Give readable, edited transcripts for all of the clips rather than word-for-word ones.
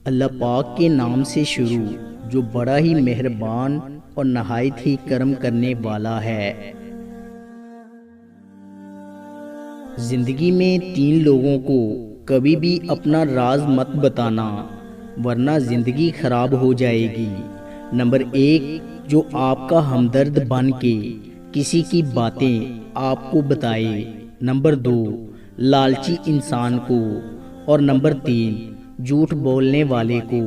اللہ پاک کے نام سے شروع جو بڑا ہی مہربان اور نہایت ہی کرم کرنے والا ہے۔ زندگی میں 3 لوگوں کو کبھی بھی اپنا راز مت بتانا ورنہ زندگی خراب ہو جائے گی۔ نمبر 1، جو آپ کا ہمدرد بن کے کسی کی باتیں آپ کو بتائے۔ نمبر 2، لالچی انسان کو۔ اور نمبر 3، جھوٹ بولنے والے کو۔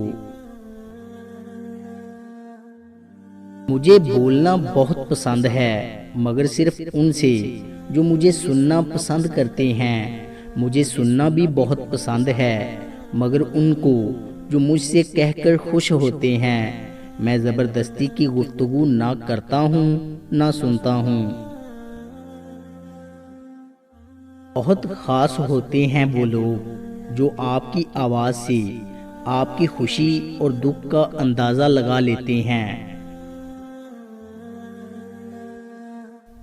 مجھے بولنا بہت پسند ہے، مگر صرف ان سے جو مجھے سننا پسند کرتے ہیں۔ مجھے سننا بھی بہت پسند ہے، مگر ان کو جو مجھ سے کہہ کر خوش ہوتے ہیں۔ میں زبردستی کی گفتگو نہ کرتا ہوں نہ سنتا ہوں۔ بہت خاص ہوتے ہیں وہ لوگ جو آپ کی آواز سے آپ کی خوشی اور دکھ کا اندازہ لگا لیتے ہیں۔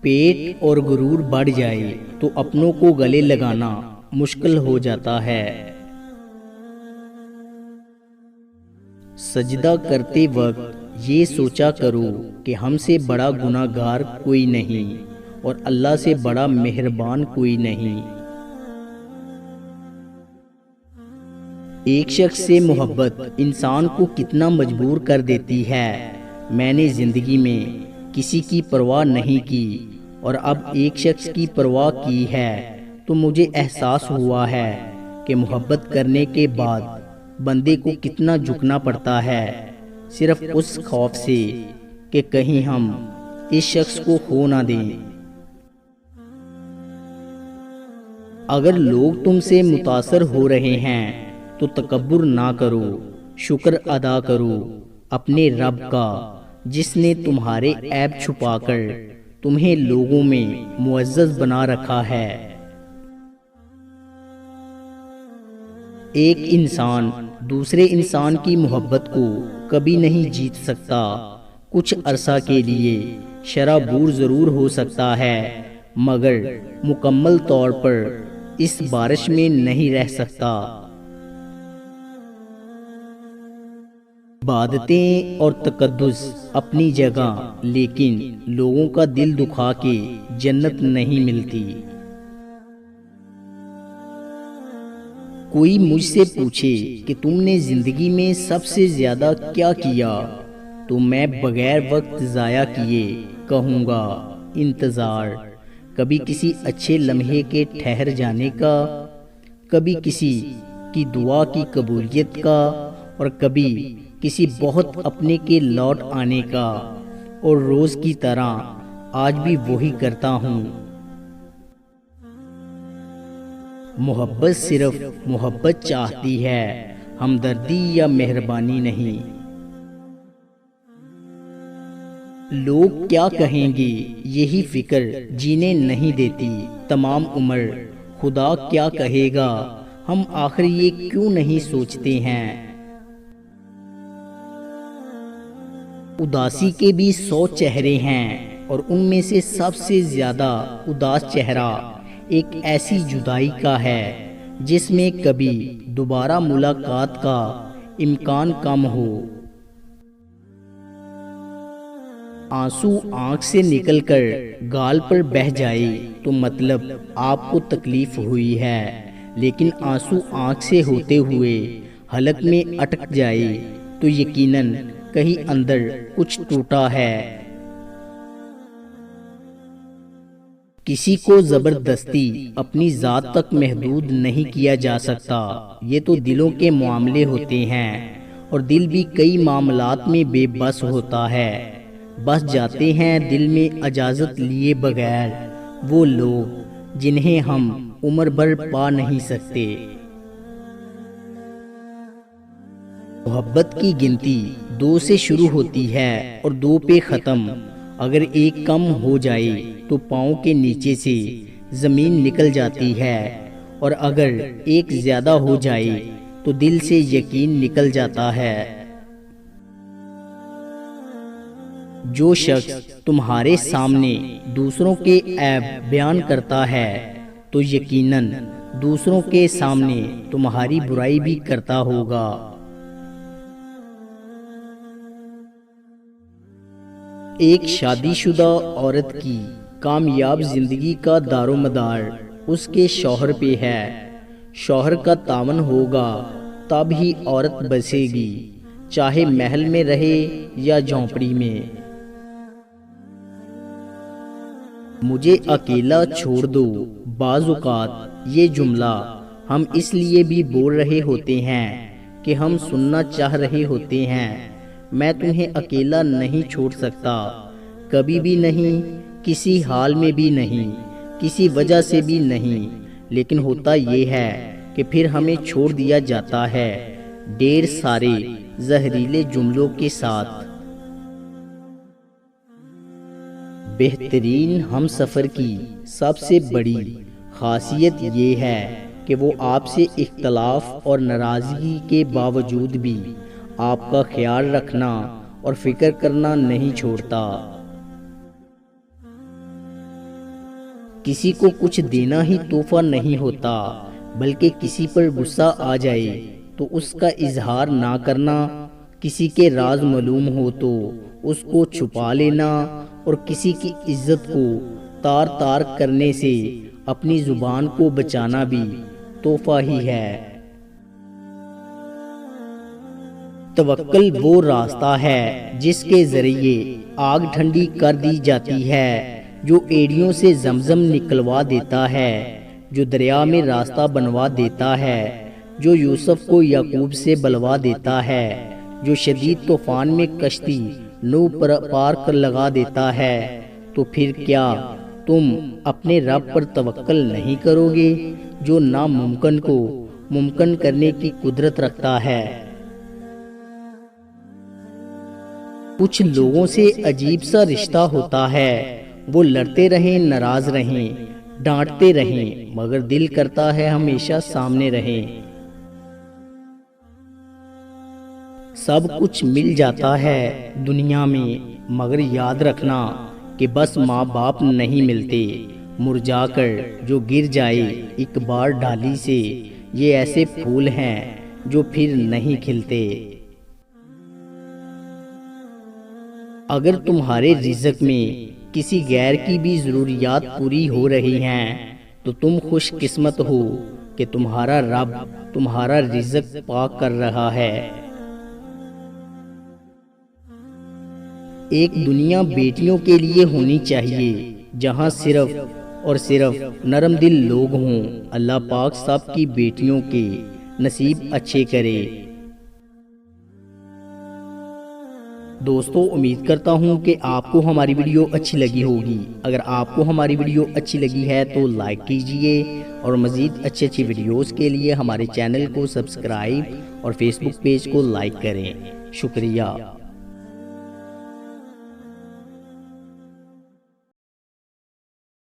پیٹ اور غرور بڑھ جائے تو اپنوں کو گلے لگانا مشکل ہو جاتا ہے۔ سجدہ کرتے وقت یہ سوچا کرو کہ ہم سے بڑا گناہ گار کوئی نہیں اور اللہ سے بڑا مہربان کوئی نہیں۔ ایک شخص سے محبت انسان کو کتنا مجبور کر دیتی ہے۔ میں نے زندگی میں کسی کی پرواہ نہیں کی اور اب ایک شخص کی پرواہ کی ہے تو مجھے احساس ہوا ہے کہ محبت کرنے کے بعد بندے کو کتنا جھکنا پڑتا ہے، صرف اس خوف سے کہ کہیں ہم اس شخص کو کھو نہ دیں۔ اگر لوگ تم سے متاثر ہو رہے ہیں تو تکبر نہ کرو، شکر ادا کرو اپنے رب کا جس نے تمہارے عیب چھپا کر تمہیں لوگوں میں معزز بنا رکھا ہے۔ ایک انسان دوسرے انسان کی محبت کو کبھی نہیں جیت سکتا۔ کچھ عرصہ کے لیے شرابور ضرور ہو سکتا ہے، مگر مکمل طور پر اس بارش میں نہیں رہ سکتا۔ عبادتیں اور تقدس اپنی جگہ، لیکن لوگوں کا دل دکھا کے جنت نہیں ملتی۔ کوئی مجھ سے پوچھے کہ تم نے زندگی میں سب سے زیادہ کیا کیا تو میں بغیر وقت ضائع کیے کہوں گا انتظار۔ کبھی کسی اچھے لمحے کے ٹھہر جانے کا، کبھی کسی کی دعا کی قبولیت کا، اور کبھی کسی بہت اپنے کے لوٹ آنے کا۔ اور روز کی طرح آج بھی وہی کرتا ہوں۔ محبت صرف محبت چاہتی ہے، ہمدردی یا مہربانی نہیں۔ لوگ کیا کہیں گے یہی فکر جینے نہیں دیتی تمام عمر۔ خدا کیا کہے گا ہم آخر یہ کیوں نہیں سوچتے ہیں۔ اداسی کے بھی 100 چہرے ہیں اور ان میں سے سب سے زیادہ اداس چہرہ ایک ایسی جدائی کا ہے جس میں کبھی دوبارہ ملاقات کا امکان کم ہو۔ آنسو آنکھ سے نکل کر گال پر بہہ جائے تو مطلب آپ کو تکلیف ہوئی ہے، لیکن آنسو آنکھ سے ہوتے ہوئے حلق میں اٹک جائے تو یقیناً کہیں اندر کچھ ٹوٹا ہے۔ کسی کو زبردستی اپنی ذات تک محدود نہیں کیا جا سکتا، یہ تو دلوں کے معاملے ہوتے ہیں، اور دل بھی کئی معاملات میں بے بس ہوتا ہے۔ بس جاتے ہیں دل میں اجازت لیے بغیر وہ لوگ جنہیں ہم عمر بھر پا نہیں سکتے۔ محبت کی گنتی 2 سے شروع ہوتی ہے اور 2 پہ ختم۔ اگر ایک کم ہو جائے تو پاؤں کے نیچے سے زمین نکل جاتی ہے، اور اگر ایک زیادہ ہو جائے تو دل سے یقین نکل جاتا ہے۔ جو شخص تمہارے سامنے دوسروں کے عیب بیان کرتا ہے تو یقیناً دوسروں کے سامنے تمہاری برائی بھی کرتا ہوگا۔ ایک شادی شدہ عورت کی کامیاب زندگی کا دار و مدار اس کے شوہر پہ ہے۔ شوہر کا تعاون ہوگا تب ہی عورت بسے گی، چاہے محل میں رہے یا جھونپڑی میں۔ مجھے اکیلا چھوڑ دو، بعض اوقات یہ جملہ ہم اس لیے بھی بول رہے ہوتے ہیں کہ ہم سننا چاہ رہے ہوتے ہیں، میں تمہیں اکیلا نہیں چھوڑ سکتا، کبھی بھی نہیں، کسی حال میں بھی نہیں، کسی وجہ سے بھی نہیں۔ لیکن ہوتا یہ ہے کہ پھر ہمیں چھوڑ دیا جاتا ہے ڈھیر سارے زہریلے جملوں کے ساتھ۔ بہترین ہم سفر کی سب سے بڑی خاصیت یہ ہے کہ وہ آپ سے اختلاف اور ناراضگی کے باوجود بھی آپ کا خیال رکھنا اور فکر کرنا نہیں چھوڑتا۔ کسی کو کچھ دینا ہی تحفہ نہیں ہوتا، بلکہ کسی پر غصہ آ جائے تو اس کا اظہار نہ کرنا، کسی کے راز معلوم ہو تو اس کو چھپا لینا، اور کسی کی عزت کو تار تار کرنے سے اپنی زبان کو بچانا بھی تحفہ ہی ہے۔ توکل وہ راستہ ہے جس کے ذریعے آگ ٹھنڈی کر دی جاتی ہے، جو ایڑیوں سے زمزم نکلوا دیتا ہے، جو دریا میں راستہ بنوا دیتا ہے، جو یوسف کو یعقوب سے بلوا دیتا ہے، جو شدید طوفان میں کشتی نو پر پار کر لگا دیتا ہے۔ تو پھر کیا تم اپنے رب پر توکل نہیں کرو گے، جو ناممکن کو ممکن کرنے کی قدرت رکھتا ہے؟ کچھ لوگوں سے عجیب سا رشتہ ہوتا ہے، وہ لڑتے رہیں، ناراض رہیں، ڈانٹتے رہیں، مگر دل کرتا ہے ہمیشہ سامنے رہیں۔ سب کچھ مل جاتا ہے دنیا میں، مگر یاد رکھنا کہ بس ماں باپ نہیں ملتے۔ مرجھا کر جو گر جائے ایک بار ڈالی سے، یہ ایسے پھول ہیں جو پھر نہیں کھلتے۔ اگر تمہارے رزق میں کسی غیر کی بھی ضروریات پوری ہو رہی ہیں تو تم خوش قسمت ہو کہ تمہارا رب تمہارا رزق پاک کر رہا ہے۔ ایک دنیا بیٹیوں کے لیے ہونی چاہیے جہاں صرف اور صرف نرم دل لوگ ہوں۔ اللہ پاک سب کی بیٹیوں کے نصیب اچھے کرے۔ دوستو، امید کرتا ہوں کہ آپ کو ہماری ویڈیو اچھی لگی ہوگی۔ اگر آپ کو ہماری ویڈیو اچھی لگی ہے تو لائک کیجئے، اور مزید اچھی ویڈیوز کے لیے ہمارے چینل کو سبسکرائب اور فیس بک پیج کو لائک کریں۔ شکریہ۔